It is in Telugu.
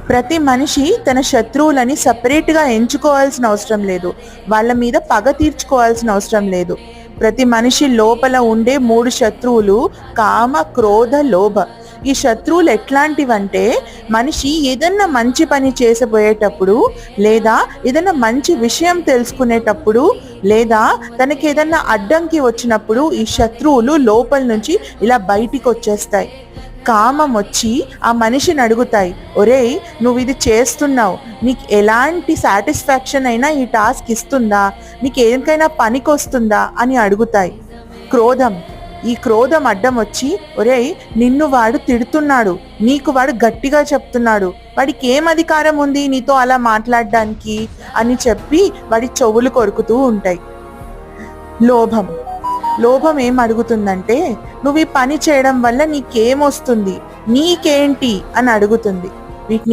ప్రతి మనిషి తన శత్రువులని సపరేట్గా ఎంచుకోవాల్సిన అవసరం లేదు. వాళ్ళ మీద పగ తీర్చుకోవాల్సిన అవసరం లేదు. ప్రతి మనిషి లోపల ఉండే 3 శత్రువులు కామ, క్రోధ, లోభ. ఈ శత్రువులు ఎట్లాంటివంటే మనిషి ఏదన్నా మంచి పని చేసబోయేటప్పుడు, లేదా ఏదన్నా మంచి విషయం తెలుసుకునేటప్పుడు, లేదా తనకి ఏదన్నా అడ్డంకి వచ్చినప్పుడు ఈ శత్రువులు లోపల నుంచి ఇలా బయటికి వచ్చేస్తాయి. కామం వచ్చి ఆ మనిషిని అడుగుతాయి, ఒరేయ్ నువ్వు ఇది చేస్తున్నావు, నీకు ఎలాంటి సాటిస్ఫాక్షన్ అయినా ఈ టాస్క్ ఇస్తుందా, నీకు ఏరికైనా పనికి వస్తుందా అని అడుగుతాయి. క్రోధం, ఈ క్రోధం అడ్డం వచ్చి, ఒరేయ్ నిన్ను వాడు తిడుతున్నాడు, నీకు వాడు గట్టిగా చెప్తున్నాడు, వాడికి ఏం అధికారం ఉంది నీతో అలా మాట్లాడడానికి అని చెప్పి వాడి చెవులు కొరుకుతూ ఉంటాయి. లోభం, లోభం ఏం అడుగుతుందంటే, నువ్వు ఈ పని చేయడం వల్ల నీకేమొస్తుంది, నీకేంటి అని అడుగుతుంది. వీటిని